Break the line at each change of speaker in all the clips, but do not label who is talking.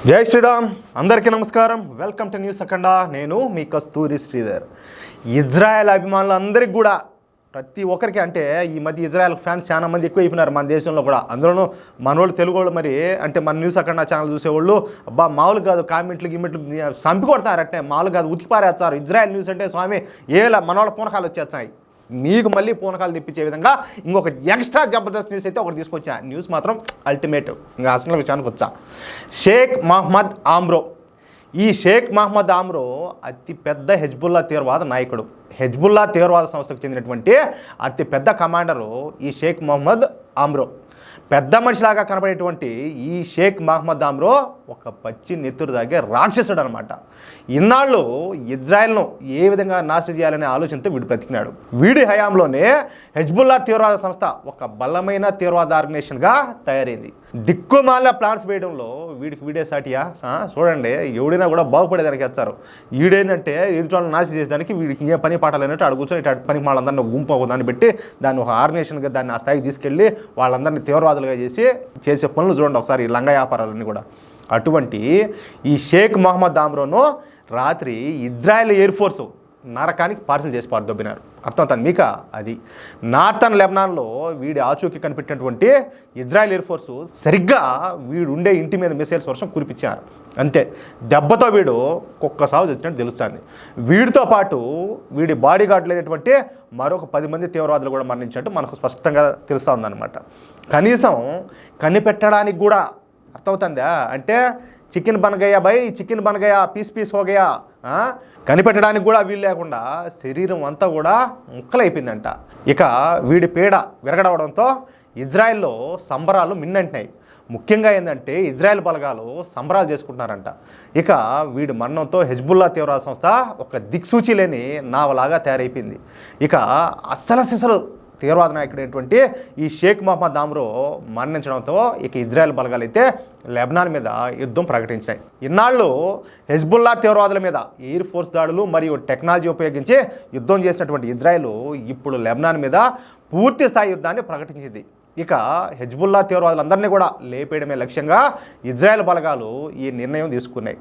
జై శ్రీరామ్, అందరికీ నమస్కారం. వెల్కమ్ టు న్యూస్ అఖండ. నేను మీ కస్తూరి శ్రీధర్. ఇజ్రాయెల్ అభిమానులు అందరికీ కూడా ప్రతి ఒక్కరికి అంటే ఈ మధ్య ఇజ్రాయెల్ ఫ్యాన్స్ చాలా మంది ఎక్కువ అయిపోయినారు మన దేశంలో కూడా. అందులోనూ మనోళ్ళు తెలుగు వాళ్ళు మరి అంటే మన న్యూస్ అఖండ ఛానల్ చూసేవాళ్ళు అబ్బా మామూలు కాదు, కామెంట్లు గిమెంట్లు చంపి కొడతారట్టే, మామూలు కాదు ఉతికి పారేస్తారు. ఇజ్రాయెల్ న్యూస్ అంటే స్వామి ఏలా మనోళ్ళ పూనకాలు వచ్చేస్తున్నాయి. మీకు మళ్ళీ పూనకాలు తెప్పించే విధంగా ఇంకొక ఎక్స్ట్రా జబర్దస్త్ న్యూస్ అయితే ఒకటి తీసుకొచ్చా. న్యూస్ మాత్రం అల్టిమేట్. ఇంకా అసలు విషయానికి వచ్చా. షేక్ మహమ్మద్ ఆమ్రో. ఈ షేక్ మహమ్మద్ ఆమ్రో అతి పెద్ద హెజ్బుల్లా తీవ్రవాద నాయకుడు. హెజ్బుల్లా తీవ్రవాద సంస్థకు చెందినటువంటి అతి పెద్ద కమాండరు ఈ షేక్ మహమ్మద్ ఆమ్రో. పెద్ద మనిషిలాగా కనబడేటువంటి ఈ షేక్ మహమ్మద్ ఆమ్రో ఒక పచ్చి నెత్తురు దాగే రాక్షసుడు అనమాట. ఇన్నాళ్ళు ఇజ్రాయెల్ను ఏ విధంగా నాశనం చేయాలనే ఆలోచనతో వీడు బ్రతికినాడు. వీడి హయాంలోనే హెజ్బుల్లా తీవ్రవాద సంస్థ ఒక బలమైన తీవ్రవాద ఆర్గనైజేషన్గా తయారైంది. దిక్కుమాల ప్లాన్స్ వేయడంలో వీడే సాటియా. చూడండి, ఎవడైనా కూడా బాగుపడేదానికి వచ్చారు. వీడేంటంటే ఎదుటి నాశనం చేసేదానికి వీడికి ఏ పని పాటలు అన్నట్టు అడుగుచొని ఇటు పని వాళ్ళందరినీ గుంపు దాన్ని పెట్టి దాన్ని ఒక ఆర్గనైజేషన్గా దాన్ని ఆ స్థాయికి తీసుకెళ్ళి వాళ్ళందరినీ తీవ్రవాదులుగా చేసే పనులు చూడండి ఒకసారి, ఈ లంగా వ్యాపారాలన్నీ కూడా. అటువంటి ఈ షేక్ మహమ్మద్ ఆమ్రోను రాత్రి ఇజ్రాయెల్ ఎయిర్ ఫోర్సు నరకానికి పార్సల్ చేసి పారదొబ్బినారు. అర్థమవుతుంది మీక? అది నార్థన్ లెబనాన్లో వీడి ఆచూకీ కనిపెట్టినటువంటి ఇజ్రాయెల్ ఎయిర్ ఫోర్సు సరిగ్గా వీడు ఉండే ఇంటి మీద మిసైల్స్ వర్షం కురిపించారు. అంతే, దెబ్బతో వీడు కుక్క సాగు వచ్చినట్టు తెలుస్తుంది. వీడితో పాటు వీడి బాడీ గార్డులు అయినటువంటి మరొక 10 మంది తీవ్రవాదులు కూడా మరణించినట్టు మనకు స్పష్టంగా తెలుస్తూ ఉందన్నమాట. కనీసం కనిపెట్టడానికి కూడా అర్థమవుతుందా? అంటే చికెన్ బన్ గయా భయ్, చికెన్ బన్ గయా, పీస్ హోగయా, కనిపెట్టడానికి కూడా వీలు లేకుండా శరీరం అంతా కూడా ముక్కలైపోయిందంట. ఇక వీడి పీడ విరగడవడంతో ఇజ్రాయెల్లో సంబరాలు మిన్నంటున్నాయి. ముఖ్యంగా ఏంటంటే ఇజ్రాయెల్ బలగాలు సంబరాలు చేసుకుంటున్నారంట. ఇక వీడి మరణంతో హెజ్బుల్లా తీవ్రవాద సంస్థ ఒక దిక్సూచి లేని నావలాగా తయారైపోయింది. ఇక అస్సలు తీవ్రవాద నాయకుడైనటువంటి ఈ షేక్ మహమ్మద్ ఆమ్రో మరణించడంతో ఇక ఇజ్రాయెల్ బలగాలు అయితే లెబనాన్ మీద యుద్ధం ప్రకటించాయి. ఇన్నాళ్ళు హెజ్బుల్లా తీవ్రవాదుల మీద ఎయిర్ ఫోర్స్ దాడులు మరియు టెక్నాలజీ ఉపయోగించి యుద్ధం చేసినటువంటి ఇజ్రాయెల్ ఇప్పుడు లెబనాన్ మీద పూర్తి స్థాయి యుద్ధాన్ని ప్రకటించింది. ఇక హెజ్బుల్లా తీవ్రవాదులందరినీ కూడా లేపేయడమే లక్ష్యంగా ఇజ్రాయెల్ బలగాలు ఈ నిర్ణయం తీసుకున్నాయి.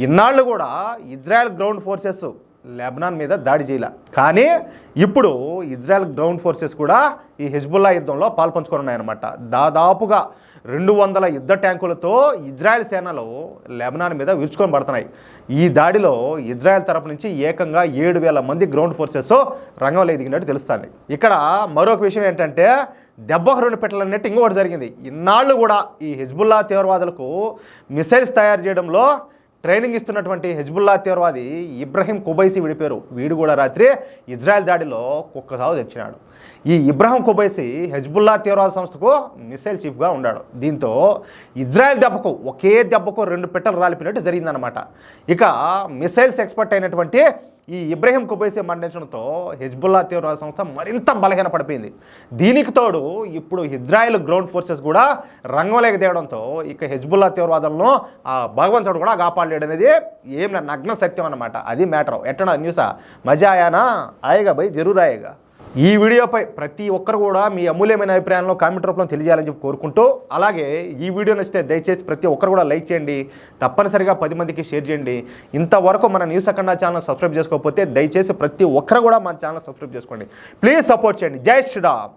ఇన్నాళ్ళు కూడా ఇజ్రాయెల్ గ్రౌండ్ ఫోర్సెస్ లెబనాన్ మీద దాడి చేయాల, కానీ ఇప్పుడు ఇజ్రాయెల్ గ్రౌండ్ ఫోర్సెస్ కూడా ఈ హెజ్బుల్లా యుద్ధంలో పాల్పంచుకున్నాయన్నమాట. దాదాపుగా 200 యుద్ధ ట్యాంకులతో ఇజ్రాయెల్ సేనలు లెబనాన్ మీద విరుచుకొని పడుతున్నాయి. ఈ దాడిలో ఇజ్రాయెల్ తరపు నుంచి ఏకంగా 7,000 మంది గ్రౌండ్ ఫోర్సెస్ రంగంలో ఎదిగినట్టు తెలుస్తుంది. ఇక్కడ మరొక విషయం ఏంటంటే దెబ్బకు 2 పెట్టలన్నట్టు ఇంకొకటి జరిగింది. ఇన్నాళ్ళు కూడా ఈ హెజ్బుల్లా తీవ్రవాదులకు మిసైల్స్ తయారు చేయడంలో ట్రైనింగ్ ఇస్తున్నటువంటి హెజ్బుల్లా తీవ్రవాది ఇబ్రహీం కుబైసీ విడిపోయారు. వీడు కూడా రాత్రి ఇజ్రాయెల్ దాడిలో కుక్క సాగు తెచ్చినాడు. ఈ ఇబ్రహీం కుబైసీ హెజ్బుల్లా తీవ్రవాద సంస్థకు మిసైల్ చీఫ్గా ఉన్నాడు. దీంతో ఇజ్రాయెల్ ఒకే దెబ్బకు 2 పెట్టలు రాలిపినట్టు జరిగిందనమాట. ఇక మిసైల్స్ ఎక్స్పర్ట్ అయినటువంటి ఈ ఇబ్రహీం కుబైసీ మరణించడంతో హెజ్బుల్లా తీవ్రవాద సంస్థ మరింత బలహీన పడిపోయింది. దీనికి తోడు ఇప్పుడు ఇజ్రాయెల్ గ్రౌండ్ ఫోర్సెస్ కూడా రంగంలోకి తేవడంతో ఇక హెజ్బుల్లా తీవ్రవాదులను ఆ భగవంతుడు కూడా కాపాడలేడు అనేది ఏం నగ్న సత్యం అన్నమాట. అది మ్యాటర్. ఎట్టనా న్యూసా మజా ఆయానా? ఆయేగా భయ్, జరూర్ ఆయేగా. ఈ వీడియోపై ప్రతి ఒక్కరు కూడా మీ అమూల్యమైన అభిప్రాయాలను కామెంట్ రూపంలో తెలియజేయాలని చెప్పి కోరుకుంటూ, అలాగే ఈ వీడియో నచ్చితే దయచేసి ప్రతి ఒక్కరు కూడా లైక్ చేయండి, తప్పనిసరిగా 10 మందికి షేర్ చేయండి. ఇంతవరకు మన న్యూస్ అఖండ ఛానల్ సబ్స్క్రైబ్ చేసుకోకపోతే దయచేసి ప్రతి ఒక్కరు కూడా మన ఛానల్ సబ్స్క్రైబ్ చేసుకోండి. ప్లీజ్ సపోర్ట్ చేయండి. జై శ్రీరామ్.